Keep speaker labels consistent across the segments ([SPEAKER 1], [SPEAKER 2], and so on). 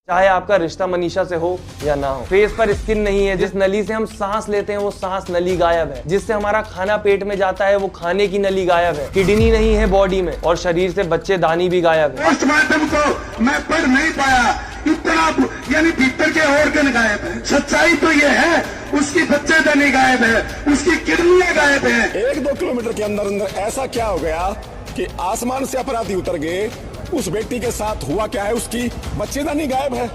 [SPEAKER 1] चाहे आपका रिश्ता मनीषा से हो या ना हो। फेस पर स्किन नहीं है, जिस नली से हम सांस लेते हैं वो सांस नली गायब है। जिससे हमारा खाना पेट में जाता है वो खाने की नली गायब है। किडनी नहीं है बॉडी में और शरीर से बच्चेदानी भी गायब है।
[SPEAKER 2] पोस्टमार्टम को मैं पढ़ नहीं पाया, इतना यानी भीतर के ऑर्गन गायब है। सच्चाई तो ये है उसकी बच्चेदानी गायब है, उसकी किडनियां गायब है।
[SPEAKER 3] 1-2 किलोमीटर के अंदर अंदर ऐसा क्या हो गया कि आसमान से अपराधी उतर गए। उस व्यक्ति के साथ हुआ क्या है, उसकी बच्चेदानी गायब है,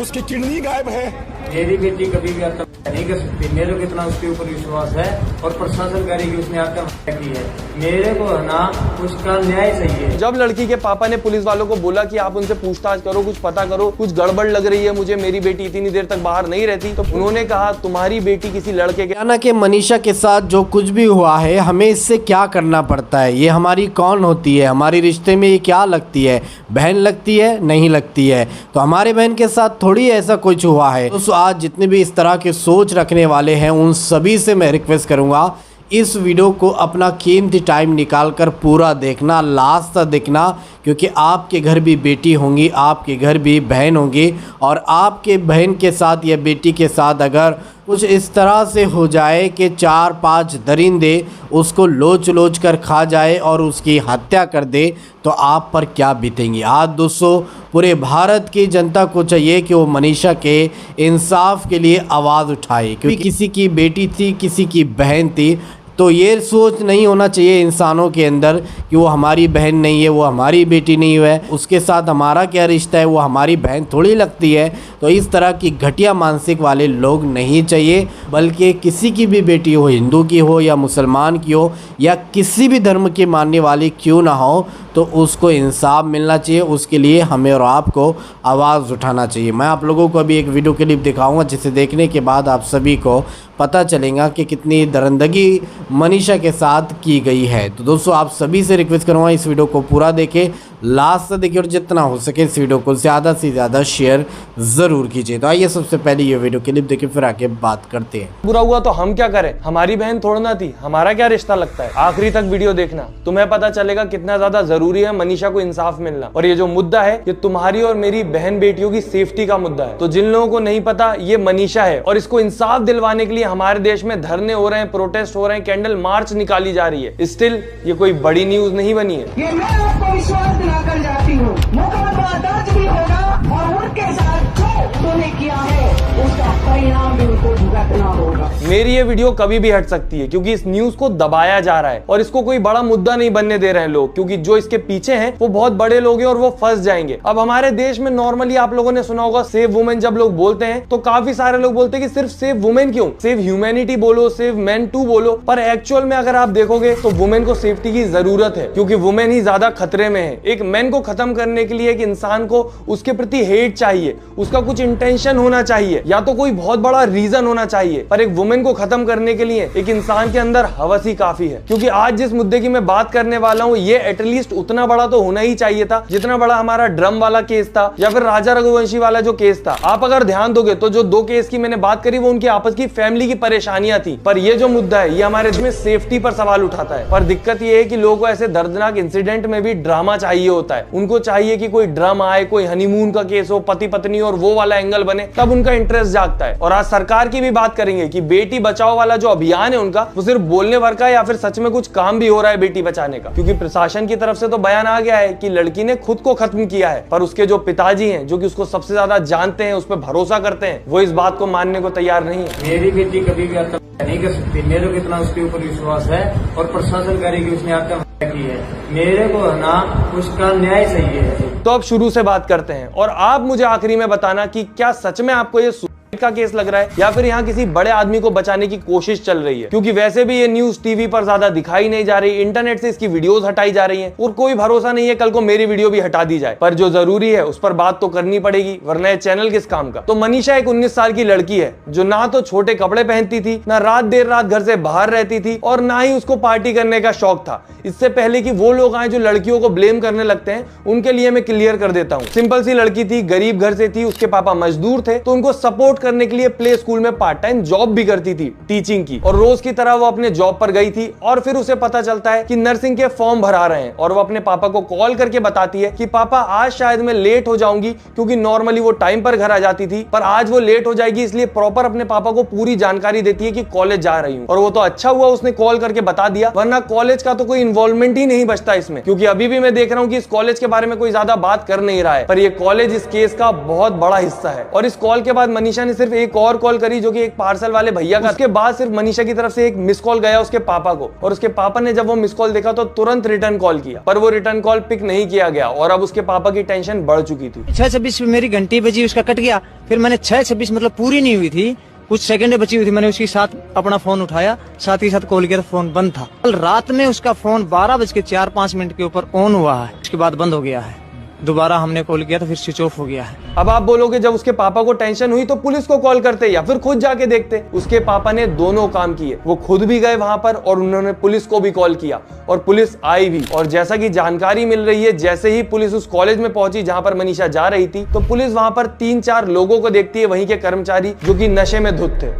[SPEAKER 3] उसकी किडनी गायब है।
[SPEAKER 4] मेरी बेटी कभी भी आत्महत्या नहीं कर सकती। मेरे को कितना उसके ऊपर विश्वास है और प्रशासन करेगी उसने आत्महत्या की है। मेरे को है ना उसका न्याय चाहिए।
[SPEAKER 1] जब लड़की के पापा ने पुलिस वालों को बोला कि आप उनसे पूछताछ करो, कुछ पता करो, कुछ गड़बड़ लग रही है मुझे, मेरी बेटी इतनी देर तक बाहर नहीं रहती, तो उन्होंने कहा तुम्हारी बेटी किसी लड़के के
[SPEAKER 5] ना कि मनीषा के साथ जो कुछ भी हुआ है हमें इससे क्या करना पड़ता है, ये हमारी कौन होती है, हमारे रिश्ते में ये क्या लगती है, बहन लगती है नहीं लगती है। तो हमारे बहन के साथ थोड़ी ऐसा कुछ हुआ है। तो आज जितने भी इस तरह के सोच रखने वाले हैं उन सभी से मैं रिक्वेस्ट करूंगा इस वीडियो को अपना कीमती टाइम निकालकर पूरा देखना, लास्ट तक देखना, क्योंकि आपके घर भी बेटी होंगी, आपके घर भी बहन होंगी और आपके बहन के साथ या बेटी के साथ अगर कुछ इस तरह से हो जाए कि 4-5 दरिंदे उसको लोच लोच कर खा जाए और उसकी हत्या कर दे तो आप पर क्या बीतेंगी। आज दोस्तों पूरे भारत की जनता को चाहिए कि वो मनीषा के इंसाफ के लिए आवाज़ उठाए, क्योंकि किसी की बेटी थी, किसी की बहन थी। तो ये सोच नहीं होना चाहिए इंसानों के अंदर कि वो हमारी बहन नहीं है, वो हमारी बेटी नहीं है, उसके साथ हमारा क्या रिश्ता है, वो हमारी बहन थोड़ी लगती है। तो इस तरह की घटिया मानसिक वाले लोग नहीं चाहिए, बल्कि किसी की भी बेटी हो, हिंदू की हो या मुसलमान की हो या किसी भी धर्म की मानने वाली क्यों ना हो, तो उसको इंसाफ मिलना चाहिए। उसके लिए हमें और आपको आवाज़ उठाना चाहिए। मैं आप लोगों को अभी एक वीडियो क्लिप दिखाऊंगा जिसे देखने के बाद आप सभी को पता चलेगा कि कितनी दरिंदगी मनीषा के साथ की गई है। तो दोस्तों आप सभी से रिक्वेस्ट करूँगा इस वीडियो को पूरा देखें, लास्ट तक देखिए और जितना हो सके इस वीडियो को ज़्यादा से ज़्यादा शेयर ज़रूर कीजिए। तो आइए सबसे पहले ये वीडियो क्लिप देखिए फिर आके बात करते हैं।
[SPEAKER 1] बुरा हुआ तो हम क्या करें, हमारी बहन थोड़ा ना थी, हमारा क्या रिश्ता लगता है। आखिरी तक वीडियो देखना, तुम्हें पता चलेगा कितना ज्यादा जरूरी है मनीषा को इंसाफ मिलना। और ये जो मुद्दा है ये तुम्हारी और मेरी बहन बेटियों की सेफ्टी का मुद्दा है। तो जिन लोगों को नहीं पता ये मनीषा है और इसको इंसाफ दिलवाने के लिए हमारे देश में धरने हो रहे हैं, प्रोटेस्ट हो रहे हैं, कैंडल मार्च निकाली जा रही है। स्टिल ये कोई बड़ी न्यूज नहीं बनी है।
[SPEAKER 6] ये मैं आपको विश्वास दिलाकर जाती हूँ, मुकदमा दर्ज भी होगा और उनके साथ जो तूने किया है उसका परिणाम भी उनको भुगतना होगा।
[SPEAKER 1] मेरी ये वीडियो कभी भी हट सकती है क्योंकि इस न्यूज को दबाया जा रहा है और इसको कोई बड़ा मुद्दा नहीं बनने दे रहे हैं लोग, क्योंकि जो इसके पीछे हैं वो बहुत बड़े लोग हैं और वो फंस जाएंगे। अब हमारे देश में नॉर्मली आप लोगों ने सुना होगा सेव वुमेन जब लोग बोलते हैं तो काफी सारे लोग बोलते हैं कि सिर्फ सेव वुमेन क्यों, सेव ह्यूमैनिटी बोलो, सेव मैन टू बोलो। पर एक्चुअल में अगर आप देखोगे तो वुमेन को सेफ्टी की जरूरत है क्योंकि वुमेन ही ज्यादा खतरे में है। एक मैन को खत्म करने के लिए एक इंसान को उसके प्रति हेट चाहिए, उसका कुछ इंटेंशन होना चाहिए या तो कोई बहुत बड़ा रीजन होना चाहिए। पर एक वुमेन को खत्म करने के लिए एक इंसान के अंदर हवस ही काफी है। क्योंकि आज जिस मुद्दे की मैं बात करने वाला हूँ ये एटलीस्ट उतना बड़ा तो होना ही चाहिए था जितना बड़ा हमारा ड्रम वाला केस था या फिर राजा रघुवंशी वाला जो केस था। आप अगर ध्यान दोगे तो जो 2 केस की मैंने बात करी वो उनकी आपस की फैमिली की परेशानियां थी। पर ये जो मुद्दा है ये हमारे देश में सेफ्टी पर सवाल उठाता है। पर दिक्कत ये है कि लोगों को ऐसे दर्दनाक इंसिडेंट में भी ड्रामा चाहिए होता है। उनको चाहिए कि कोई ड्रामा आए, कोई हनीमून का केस हो, पति पत्नी और वो वाला एंगल बने, तब उनका इंटरेस्ट जागता है। और आज सरकार की भी बात करेंगे कि बेटी बचाओ वाला जो अभियान है उनका वो सिर्फ बोलने भर का या फिर सच में कुछ काम भी हो रहा है बेटी बचाने का। क्योंकि प्रशासन की तरफ से तो बयान आ गया है कि लड़की ने खुद को खत्म किया है, पर उसके जो पिताजी हैं जो कि उसको सबसे ज्यादा जानते हैं, उस पर भरोसा करते हैं, वो इस बात को मानने को तैयार नहीं है।
[SPEAKER 4] मेरी बेटी कभी भी आत्महत्या नहीं कर सकती। मेरे को कितना उसके ऊपर विश्वास है और प्रशासन करेगी उसने आत्महत्या की है। मेरे को है ना उसका न्याय चाहिए।
[SPEAKER 1] तो अब शुरू से बात करते हैं और आप मुझे आखिरी में बताना कि क्या सच में आपको ये का केस लग रहा है या फिर यहाँ किसी बड़े आदमी को बचाने की कोशिश चल रही है। क्योंकि वैसे भी ये न्यूज टीवी पर ज्यादा दिखाई नहीं जा रही, इंटरनेट से इसकी वीडियोस हटाई जा रही हैं और कोई भरोसा नहीं है कल को मेरी वीडियो भी हटा दी जाए। पर जो जरूरी है उस पर बात तो करनी पड़ेगी, वरना ये चैनल किस काम का। तो मनीषा एक 19 साल की लड़की है जो ना तो छोटे कपड़े पहनती थी, ना रात देर रात घर से बाहर रहती थी और ना ही उसको पार्टी करने का शौक था। इससे पहले कि वो लोग आए जो लड़कियों को ब्लेम करने लगते हैं, उनके लिए मैं क्लियर कर देता हूँ। सिंपल सी लड़की थी, गरीब घर से थी, उसके पापा मजदूर थे तो उनको सपोर्ट करने के लिए प्ले स्कूल में पार्ट टाइम जॉब भी करती थी टीचिंग की, और रोज की तरह वो अपने जॉब पर गई थी। और फिर उसे पता चलता है कि नर्सिंग के फॉर्म भरा रहे हैं, और वो अपने पापा को कॉल करके बताती है कि पापा आज शायद मैं लेट हो जाऊंगी, क्योंकि नॉर्मली वो टाइम पर घर आ जाती थी, पर आज वो लेट हो जाएगी, इसलिए प्रॉपर अपने पापा को पूरी जानकारी देती है कि कॉलेज जा रही हूँ। और वो तो अच्छा हुआ उसने कॉल करके बता दिया, वरना कॉलेज का तो कोई इन्वॉल्वमेंट ही नहीं बचता इसमें, क्योंकि अभी भी मैं देख रहा हूँ कि इस कॉलेज के बारे में कोई ज्यादा बात कर नहीं रहा है, पर ये कॉलेज इस केस का बहुत बड़ा हिस्सा है। और इस कॉल के बाद मनीषा ने सिर्फ एक और कॉल करी, जो कि एक पार्सल वाले भैया का। उसके बाद सिर्फ मनीषा की तरफ से एक मिस कॉल गया उसके पापा को, और उसके पापा ने जब वो मिस कॉल देखा तो तुरंत रिटर्न कॉल किया, पर वो रिटर्न कॉल पिक नहीं किया गया, और अब उसके पापा की टेंशन बढ़ चुकी थी।
[SPEAKER 7] 6:26 पे मेरी घंटी बजी, उसका कट गया। फिर मैंने 6:26 मतलब पूरी नहीं हुई थी, कुछ सेकंड बची हुई थी, मैंने उसके साथ अपना फोन उठाया, साथ ही साथ कॉल किया, फोन बंद था। कल रात में उसका फोन 12:04-5 के ऊपर ऑन हुआ है, उसके बाद बंद हो गया है। दोबारा हमने कॉल किया तो फिर स्विच ऑफ हो गया है।
[SPEAKER 1] अब आप बोलोगे जब उसके पापा को टेंशन हुई तो पुलिस को कॉल करते या फिर खुद जाके देखते। उसके पापा ने दोनों काम किए, वो खुद भी गए वहां पर और उन्होंने पुलिस को भी कॉल किया, और पुलिस आई भी। और जैसा कि जानकारी मिल रही है, जैसे ही पुलिस उस कॉलेज में पहुंची जहां पर मनीषा जा रही थी, तो पुलिस वहां पर 3-4 लोगों को देखती है, वहीं के कर्मचारी जो कि नशे में धुत थे।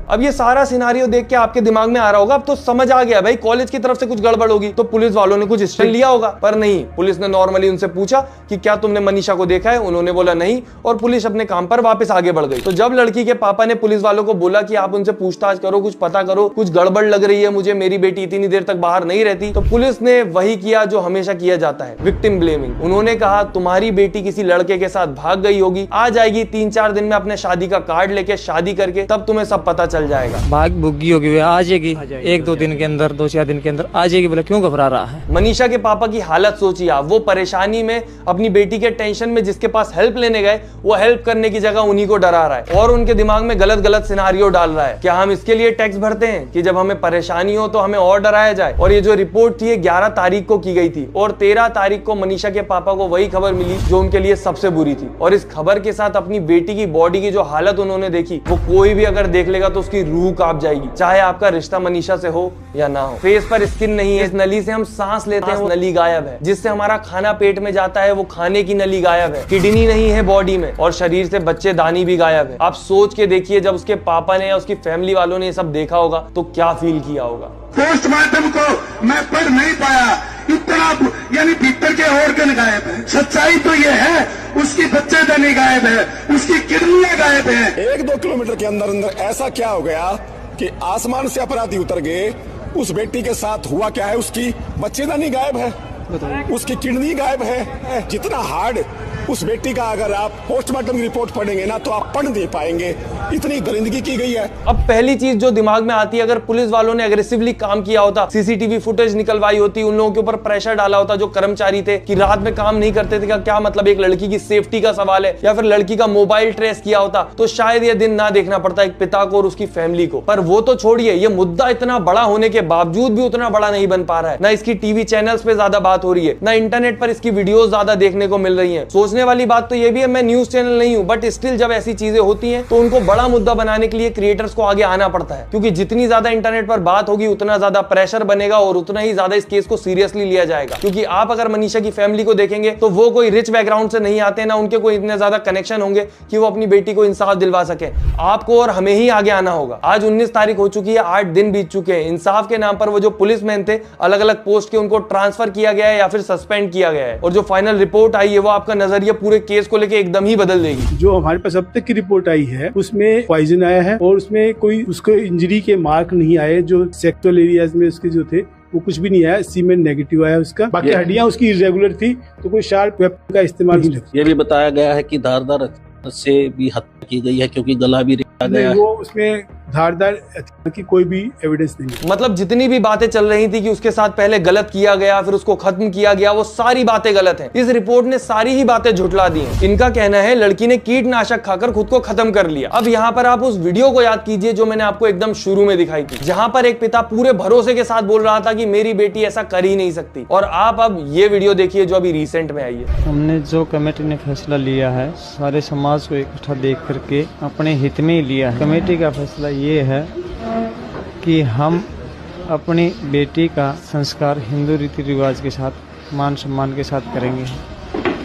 [SPEAKER 1] अब ये सारा सिनारियो देख के आपके दिमाग में आ रहा होगा, अब तो समझ आ गया भाई कॉलेज की तरफ से कुछ गड़बड़ होगी, तो पुलिस वालों ने कुछ एक्शन लिया होगा। पर नहीं, पुलिस ने नॉर्मली उनसे पूछा कि क्या तुमने मनीषा को देखा है, उन्होंने बोला नहीं, और पुलिस अपने काम पर वापस आगे बढ़ गई। तो जब लड़की के पापा ने पुलिस वालों को बोला कि आप उनसे पूछताछ करो, कुछ पता करो, कुछ गड़बड़ लग रही है मुझे, मेरी बेटी इतनी देर तक बाहर नहीं रहती, तो पुलिस ने वही किया जो हमेशा किया जाता है, विक्टिम ब्लेमिंग। उन्होंने कहा तुम्हारी बेटी किसी लड़के के साथ भाग गई होगी, आ जाएगी 3-4 दिन में अपने शादी का कार्ड लेके, शादी करके, तब तुम्हें सब पता चल जाएगा।
[SPEAKER 7] बुग्गी होगी, वे आ जाएगी 1-2 दिन के अंदर, 2-4 दिन के अंदर आ जाएगी। बोला क्यों घबरा रहा है?
[SPEAKER 1] मनीषा के पापा की हालत सोचिए आप, वो परेशानी में, अपनी बेटी के टेंशन में जिसके पास हेल्प लेने गए, वो हेल्प करने की जगह उन्हीं को डरा रहा है, और उनके दिमाग में गलत गलत सिनारियो डाल रहा है। क्या हम इसके लिए टैक्स भरते हैं कि जब हमें परेशानी हो तो हमें और डराया जाए? और ये जो रिपोर्ट थी 11 तारीख को की गई थी, और 13 तारीख को मनीषा के पापा को वही खबर मिली जो उनके लिए सबसे बुरी थी। और इस खबर के साथ अपनी बेटी की बॉडी की जो हालत उन्होंने देखी, वो कोई भी अगर देख लेगा तो उसकी रूह कांप जाएगी, चाहे आपका रिश्ता मनीषा से हो या ना हो। फेस पर स्किन नहीं है, इस नली से हम सांस लेते हैं, वो नली गायब है। जिससे हमारा खाना पेट में जाता है, वो खाने की नली गायब है। किडनी नहीं है बॉडी में, और शरीर से बच्चेदानी भी गायब है। आप सोच के देखिए, जब उसके पापा ने या उसकी फैमिली वालों ने ये सब देखा होगा तो क्या फील किया होगा।
[SPEAKER 2] पोस्टमार्टम को मैं पढ़ नहीं पाया, इतना यानी भीतर के ऑर्गन गायब है। सच्चाई तो ये है, उसकी बच्चेदानी गायब है, उसकी किडनियां गायब है।
[SPEAKER 3] 1-2 किलोमीटर के अंदर अंदर ऐसा क्या हो गया कि आसमान से अपराधी उतर गए? उस बेटी के साथ हुआ क्या है? उसकी बच्चेदानी गायब है, उसकी किडनी गायब है। जितना हार्ड उस बेटी का अगर आप पोस्टमार्टम की रिपोर्ट पढ़ेंगे ना, तो आप पढ़ नहीं पाएंगे, इतनी दरिंदगी की गई है।
[SPEAKER 1] अब पहली चीज जो दिमाग में आती है, अगर पुलिस वालों ने अग्रेसिवली काम किया होता, सीसीटीवी फुटेज निकलवाई होती, उन लोगों के ऊपर प्रेशर डाला होता जो कर्मचारी थे कि रात में काम नहीं करते थे, क्या मतलब एक लड़की की सेफ्टी का सवाल है, या फिर लड़की का मोबाइल ट्रेस किया होता, तो शायद ये दिन ना देखना पड़ता एक पिता को और उसकी फैमिली को। पर वो तो छोड़िए, ये मुद्दा इतना बड़ा होने के बावजूद भी उतना बड़ा नहीं बन पा रहा है। ना इसकी टीवी चैनल्स पे ज्यादा बात हो रही है, ना इंटरनेट पर इसकी वीडियोस ज्यादा देखने को मिल रही है। सोचने वाली बात तो ये भी है, मैं न्यूज चैनल नहीं हूं, बट स्टिल जब ऐसी चीजें होती हैं तो उनको बड़ा मुद्दा बनाने के लिए क्रिएटर्स को आगे आना पड़ता है, क्योंकि जितनी ज्यादा इंटरनेट पर बात होगी उतना ज्यादा प्रेशर बनेगा और उतना ही ज्यादा इस केस को सीरियसली लिया जाएगा। क्योंकि आप अगर मनीषा की फैमिली को देखेंगे तो वो कोई रिच बैकग्राउंड से नहीं आते, ना उनके कोई इतने ज्यादा कनेक्शन होंगे कि वो अपनी बेटी को इंसाफ दिलवा सके। आपको और हमें ही आगे आना होगा। आज 19 तारीख हो चुकी है, 8 दिन बीत चुके हैं। इंसाफ के नाम पर वो जो पुलिसमैन थे, अलग अलग पोस्ट के, उनको ट्रांसफर किया गया है या फिर सस्पेंड किया गया है। और जो फाइनल रिपोर्ट आई है वो आपका नजरिया पूरे केस को लेकर एकदम ही बदल देगी।
[SPEAKER 8] जो हमारे पास अब तक की रिपोर्ट आई है उसमें पॉइजन आया है, और उसमें कोई उसको इंजरी के मार्क नहीं आए। जो सेक्टुअल एरियाज में उसके जो थे वो कुछ भी नहीं आया, सीमेंट नेगेटिव आया उसका। बाकी हड्डियां उसकी इरेगुलर थी, तो कोई शार्प वेपन का इस्तेमाल नहीं किया।
[SPEAKER 9] ये भी बताया गया है कि धारदार से भी हत्या की गई है, क्योंकि गला भी रेंगा गया है।
[SPEAKER 8] वो उसमें धारदार की कोई भी एविडेंस नहीं।
[SPEAKER 1] मतलब जितनी भी बातें चल रही थी कि उसके साथ पहले गलत किया गया, फिर उसको खत्म किया गया, वो सारी बातें गलत हैं। इस रिपोर्ट ने सारी ही बातें झुठला दी हैं। इनका कहना है लड़की ने कीटनाशक खाकर खुद को खत्म कर लिया। अब यहाँ पर आप उस वीडियो को याद कीजिए जो मैंने आपको एकदम शुरू में दिखाई थी, जहाँ पर एक पिता पूरे भरोसे के साथ बोल रहा था कि मेरी बेटी ऐसा कर ही नहीं सकती। और आप अब ये वीडियो देखिए जो अभी रिसेंट में आई है।
[SPEAKER 7] हमने जो कमेटी ने फैसला लिया है, सारे समाज को इकट्ठा देख करके अपने हित में ही लिया है। कमेटी का फैसला ये है कि हम अपनी बेटी का संस्कार हिंदू रीति रिवाज के साथ, मान सम्मान के साथ करेंगे,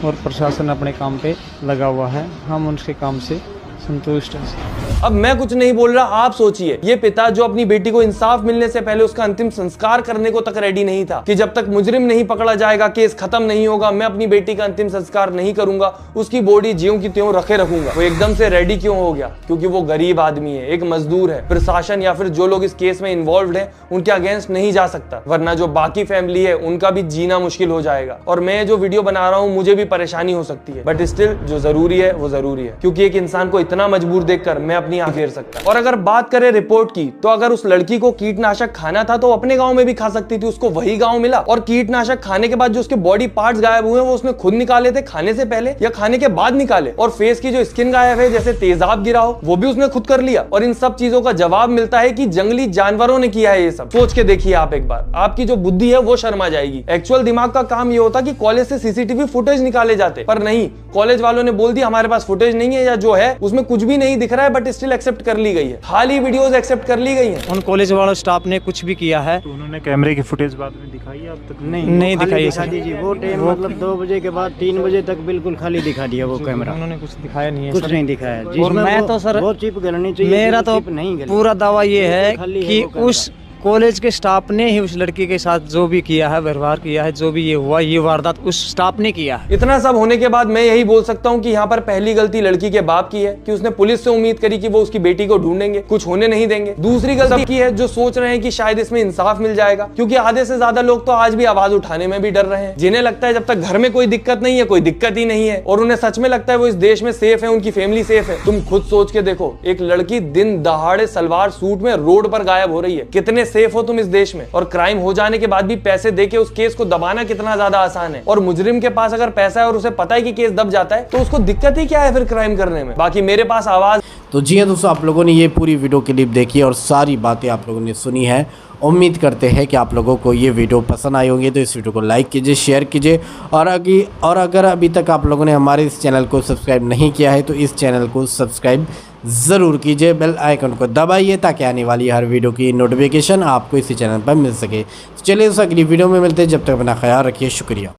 [SPEAKER 7] और प्रशासन अपने काम पे लगा हुआ है। हम उनके काम से संतुष्ट है।
[SPEAKER 1] अब मैं कुछ नहीं बोल रहा, आप सोचिए, ये पिता जो अपनी बेटी को इंसाफ मिलने से पहले उसका अंतिम संस्कार करने को तक रेडी नहीं था कि जब तक मुजरिम नहीं पकड़ा जाएगा, केस खत्म नहीं होगा, मैं अपनी बेटी का अंतिम संस्कार नहीं करूंगा, उसकी बॉडी ज्यों की त्यों रखे रखूंगा। वो एकदम से रेडी क्यों हो गया? क्योंकि वो गरीब आदमी है, एक मजदूर है। प्रशासन या फिर जो लोग इस केस में इन्वॉल्व है उनके अगेंस्ट नहीं जा सकता, वरना जो बाकी फैमिली है उनका भी जीना मुश्किल हो जाएगा। और मैं जो वीडियो बना रहा हूँ मुझे भी परेशानी हो सकती है, बट स्टिल जो जरूरी है वो जरूरी है, क्योंकि एक इंसान को इतना मजबूर देखकर मैं अपनी आंख फेर सकता। और अगर बात करें रिपोर्ट की, तो अगर उस लड़की को कीटनाशक खाना था तो अपने गांव में भी खा सकती थी, उसको वही गांव मिला। और कीटनाशक खाने के बाद जो उसके बॉडी पार्ट्स गायब हुए वो उसने खुद निकाले थे खाने से पहले या खाने के बाद निकाले? और फेस की जो स्किन गायब है, जैसे तेजाब गिरा हो, वो भी उसने खुद कर लिया। और इन सब चीजों का जवाब मिलता है कि जंगली जानवरों ने किया है ये सब। सोच के देखिए आप एक बार, आपकी जो बुद्धि है वो शर्मा जाएगी। एक्चुअल दिमाग का काम ये होता कि कॉलेज से सीसीटीवी फुटेज निकाले जाते, पर नहीं, कॉलेज वालों ने बोल दिया हमारे पास फुटेज नहीं है, या जो है उसमें कुछ भी नहीं दिख रहा है, बट स्टिल एक्सेप्ट कर ली गई है। खाली वीडियोस एक्सेप्ट कर ली गई हैं।
[SPEAKER 7] उन कॉलेज वालों स्टाफ ने कुछ भी किया है
[SPEAKER 10] तो उन्होंने कैमरे की फुटेज बाद में दिखाई है? अब तक
[SPEAKER 7] नहीं दिखाई
[SPEAKER 11] दिखा दीजिए। वो टाइम मतलब 2 बजे के बाद 3 बजे तक बिल्कुल खाली दिखा दिया वो कैमरा।
[SPEAKER 7] उन्होंने कुछ दिखाया नहीं है,
[SPEAKER 11] कुछ नहीं दिखाया।
[SPEAKER 7] और मैं तो सर
[SPEAKER 11] वो चिप गलनी चाहिए,
[SPEAKER 7] मेरा तो
[SPEAKER 11] नहीं गली।
[SPEAKER 7] पूरा दावा ये है
[SPEAKER 11] खाली है
[SPEAKER 7] कि
[SPEAKER 11] वो कैमरा।
[SPEAKER 7] उस कॉलेज के स्टाफ ने ही उस लड़की के साथ जो भी किया है, व्यवहार किया है, जो भी ये हुआ, ये वारदात उस स्टाफ ने किया है।
[SPEAKER 1] इतना सब होने के बाद मैं यही बोल सकता हूँ कि यहाँ पर पहली गलती लड़की के बाप की है कि उसने पुलिस से उम्मीद करी कि वो उसकी बेटी को ढूंढेंगे, कुछ होने नहीं देंगे। दूसरी गलती की है जो सोच रहे हैं कि शायद इसमें इंसाफ मिल जाएगा, क्योंकि आधे से ज्यादा लोग तो आज भी आवाज उठाने में भी डर रहे हैं, जिन्हें लगता है जब तक घर में कोई दिक्कत नहीं है कोई दिक्कत ही नहीं है, और उन्हें सच में लगता है वो इस देश में सेफ है, उनकी फैमिली सेफ है। तुम खुद सोच के देखो, एक लड़की दिन दहाड़े सलवार सूट में रोड पर गायब हो रही है, कितने सेफ हो तुम इस देश में? और क्राइम हो जाने के बाद भी पैसे देके उस केस को दबाना कितना ज्यादा आसान है। और मुजरिम के पास अगर पैसा है और उसे पता है कि केस दब जाता है तो उसको दिक्कत ही क्या है फिर क्राइम करने में? बाकी मेरे पास आवाज।
[SPEAKER 5] तो जी हाँ दोस्तों, आप लोगों ने ये पूरी वीडियो क्लिप देखी और सारी बातें आप लोगों ने सुनी है। उम्मीद करते हैं कि आप लोगों को ये वीडियो पसंद आई होंगी, तो इस वीडियो को लाइक कीजिए, शेयर कीजिए, और अगर अभी तक आप लोगों ने हमारे इस चैनल को सब्सक्राइब नहीं किया है तो इस चैनल को सब्सक्राइब ज़रूर कीजिए, बेल आइकन को दबाइए ताकि आने वाली हर वीडियो की नोटिफिकेशन आपको इसी चैनल पर मिल सके। तो चलिए उस अगली वीडियो में मिलते हैं, जब तक अपना ख्याल रखिए, शुक्रिया।